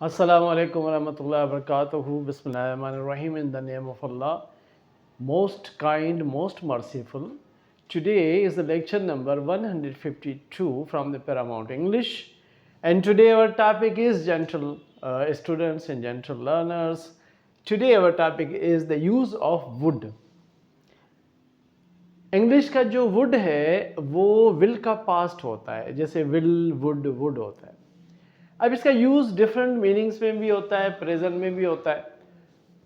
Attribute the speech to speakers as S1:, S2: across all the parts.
S1: Assalamu alaikum warahmatullahi wabarakatuh. Bismillahirrahmanirrahim. In the name of Allah, most kind, most merciful. Today is the lecture number 152 from the Paramount English. And today our topic is gentle students and gentle learners. Today our topic is the use of would. English का जो would है वो will का past होता है, जैसे will would would होता है। अब इसका यूज़ डिफरेंट मीनिंग्स में भी होता है, प्रेजेंट में भी होता है।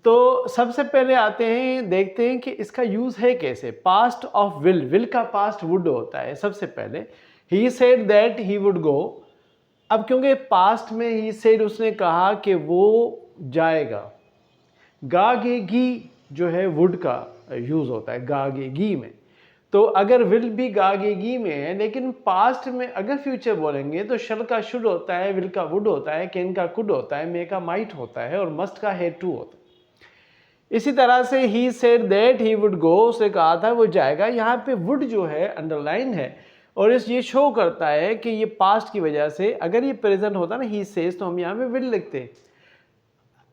S1: तो सबसे पहले आते हैं, देखते हैं कि इसका यूज़ है कैसे। पास्ट ऑफ विल, विल का पास्ट वुड होता है। सबसे पहले he said that he would go. अब क्योंकि पास्ट में ही सेड उसने कहा कि वो जाएगा। गागेगी जो है वुड का यूज़ होता है गागेगी में। तो अगर विल भी गागेगी में है, लेकिन पास्ट में अगर फ्यूचर बोलेंगे तो शल का शुड होता है, विल का वुड होता है, कैन का कुड होता है, मे का माइट होता है और मस्ट का हैड टू होता है। इसी तरह से he said that he would go, उसने कहा था वो जाएगा। यहाँ पे वुड जो है अंडरलाइन है और ये शो करता है कि ये पास्ट की वजह से, अगर ये प्रेजेंट होता ना ही सेज, तो हम यहाँ पे विल लिखते हैं।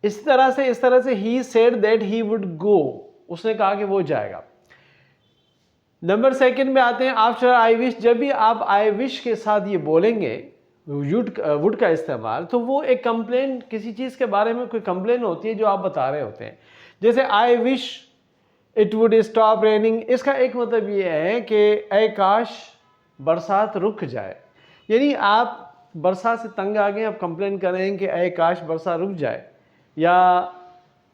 S1: इस तरह से he said that he would go, उसने कहा कि वो जाएगा। नंबर सेकंड में आते हैं, आफ्टर आई विश। जब भी आप आई विश के साथ ये बोलेंगे वुड का इस्तेमाल, तो वो एक कंप्लेन, किसी चीज़ के बारे में कोई कंप्लेन होती है जो आप बता रहे होते हैं। जैसे I wish it would stop raining, इसका एक मतलब ये है कि ऐ काश बरसात रुक जाए। यानी आप बरसात से तंग आ गए, आप कंप्लेन कर रहे हैं कि ऐ काश बरसात रुक जाए या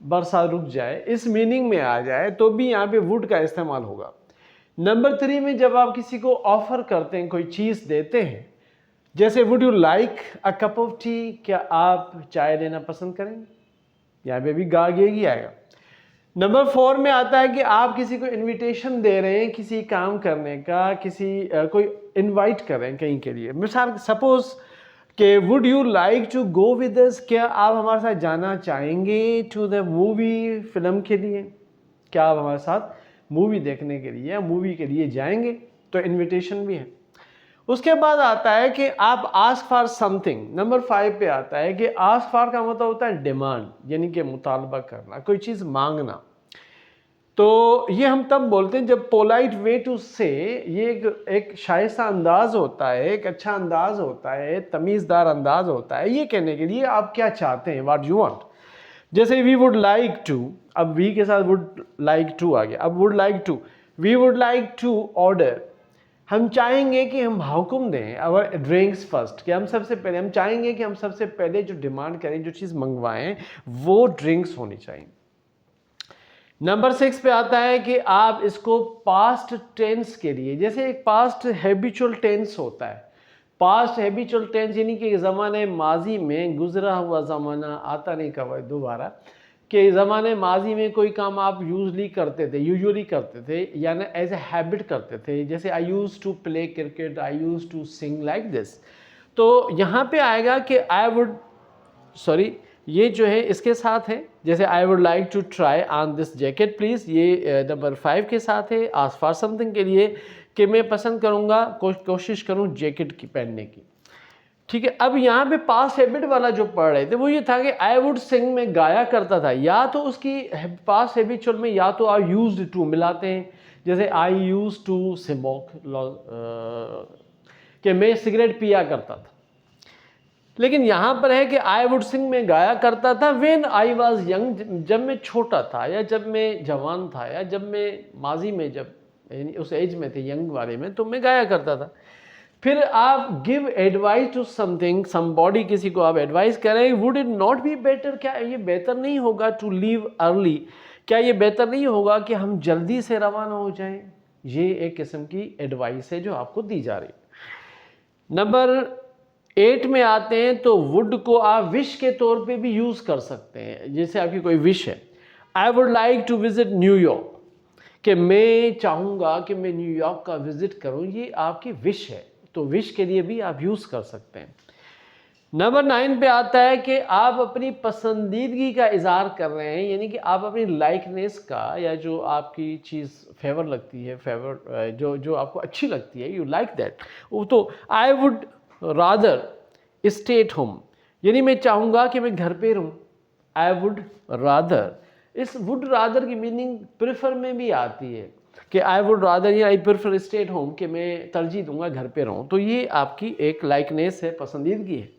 S1: बरसात रुक जाए, इस मीनिंग में आ जाए तो भी यहाँ पे वुड का इस्तेमाल होगा। नंबर 3 में जब आप किसी को ऑफर करते हैं, कोई चीज़ देते हैं, जैसे would you like a cup of T, क्या आप चाय लेना पसंद करेंगे, यहाँ पे भी गागेगी आएगा। नंबर 4 में आता है कि आप किसी को इनविटेशन दे रहे हैं किसी काम करने का, कोई इनवाइट कर रहे हैं कहीं के लिए। मिसाल सपोज कि would you like to go with us, क्या आप हमारे साथ जाना चाहेंगे टू द मूवी, फिल्म के लिए, क्या आप हमारे साथ मूवी देखने के लिए या मूवी के लिए जाएंगे, तो इनविटेशन भी है। उसके बाद आता है कि आप आस्क फॉर समथिंग। नंबर 5 पे आता है कि आस्क फॉर का मतलब होता है डिमांड, यानी कि मुतालबा करना, कोई चीज़ मांगना। तो ये हम तब बोलते हैं जब पोलाइट वे टू से, ये एक शाइस्ता अंदाज होता है, एक अच्छा अंदाज होता है, तमीज़दार अंदाज होता है, ये कहने के लिए आप क्या चाहते हैं, व्हाट यू वांट। जैसे वी वुड लाइक टू, अब वी के साथ वुड लाइक टू आ गया। अब would like to, we would like to order, हम चाहेंगे कि हम हुक्म दें अवर ड्रिंक्स फर्स्ट, कि हम सबसे पहले, हम चाहेंगे कि हम सबसे पहले जो डिमांड करें, जो चीज़ मंगवाएं, वो ड्रिंक्स होनी चाहिए। नंबर 6 पे आता है कि आप इसको पास्ट टेंस के लिए, जैसे एक पास्ट हैबिचुअल टेंस होता है। पास्ट हैबिचुअल टेंस यानी कि ज़माने माजी में गुजरा हुआ ज़माना आता नहीं कभी दोबारा, कि ज़माने माजी में कोई काम आप यूजली करते थे, यूजुअली करते थे, यानी एज ए हैबिट करते थे। जैसे I use to play cricket, I use to sing like this. तो यहाँ पे आएगा कि आई वुड, सॉरी, ये जो है इसके साथ है। जैसे I would like to try on this jacket please, ये नंबर 5 के साथ है। आस्क फॉर समथिंग के लिए कि मैं पसंद करूँगा, कोशिश करूँ जैकेट की पहनने की। ठीक है। अब यहाँ पे पास्ट हैबिट वाला जो पढ़ रहे थे वो ये था कि आई वुड सिंग में गाया करता था, या तो उसकी पास्ट हैबिचुअल में या तो आप यूज्ड टू मिलाते हैं। जैसे आई यूज टू स्मोक, कि मैं सिगरेट पिया करता था। लेकिन यहाँ पर है कि आई वुड सिंग में गाया करता था व्हेन आई वाज यंग, जब मैं छोटा था या जब मैं जवान था या जब मैं माजी में, जब यानी उस एज में थे, यंग वाले में, तो मैं गाया करता था। फिर आप give advice to something, somebody, किसी को आप एडवाइस करें, would it not be better, क्या ये बेहतर नहीं होगा टू लीव अर्ली, क्या ये बेहतर नहीं होगा कि हम जल्दी से रवाना हो जाएं। ये एक किस्म की एडवाइस है जो आपको दी जा रही है। नंबर 8 में आते हैं तो वुड को आप विश के तौर पे भी यूज़ कर सकते हैं। जैसे आपकी कोई विश है, I would like to visit New York, कि मैं चाहूँगा कि मैं न्यूयॉर्क का विजिट करूँ, ये आपकी विश है, तो विश के लिए भी आप यूज़ कर सकते हैं। नंबर 9 पे आता है कि आप अपनी पसंदीदगी का इजहार कर रहे हैं, यानी कि आप अपनी लाइकनेस का, या जो आपकी चीज़ फेवर लगती है, फेवर जो आपको अच्छी लगती है, यू लाइक दैट, वो तो I would rather stay at home, यानी मैं चाहूँगा कि मैं घर पे रहूँ, आई वुड रादर। इस वुड रादर की मीनिंग प्रेफर में भी आती है कि आई वुड रादर या I prefer stay at home, कि मैं तरजीह दूंगा घर पे रहूँ। तो ये आपकी एक लाइकनेस है, पसंदीदगी है।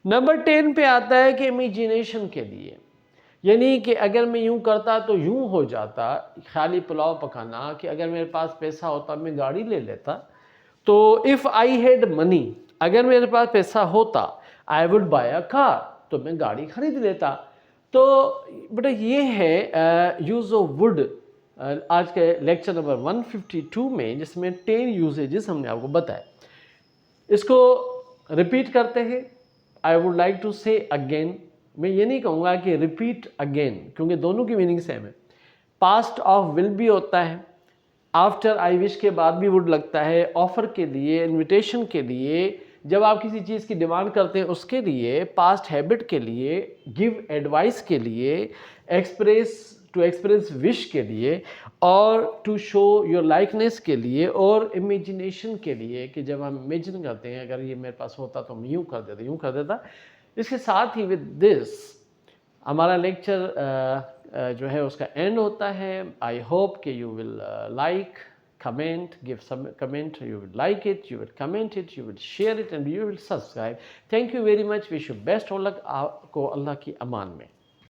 S1: नंबर 10 पे आता है कि इमेजिनेशन के लिए, यानी कि अगर मैं यूं करता तो यूं हो जाता, खाली पुलाव पकाना, कि अगर मेरे पास पैसा होता मैं गाड़ी ले लेता। तो इफ़ आई हैड मनी, अगर मेरे पास पैसा होता, I would buy a car, तो मैं गाड़ी खरीद लेता। तो बेटा ये है यूज़ ऑफ वुड आज के लेक्चर नंबर 152 में, जिसमें 10 यूजेजेस हमने आपको बताए। इसको रिपीट करते हैं। आई वुड लाइक टू से अगेन, मैं ये नहीं कहूँगा कि रिपीट अगेन, क्योंकि दोनों की मीनिंग सेम है। पास्ट ऑफ विल भी होता है, आफ्टर आई विश के बाद भी वुड लगता है, ऑफर के लिए, इनविटेशन के लिए, जब आप किसी चीज़ की डिमांड करते हैं उसके लिए, पास्ट हैबिट के लिए, गिव एडवाइस के लिए, टू एक्सप्रेस विश के लिए, और टू शो योर लाइकनेस के लिए, और इमेजिनेशन के लिए, कि जब हम इमेजिन करते हैं अगर ये मेरे पास होता तो मैं यूँ कर देता, यूँ कर देता। इसके साथ ही विद दिस हमारा लेक्चर जो है उसका एंड होता है। आई होप कि you will like, comment, give some comment, you would like it, you would comment it, you would share it and you will subscribe. Thank you very much. Wish you best of luck. आपको अल्लाह की अमान में।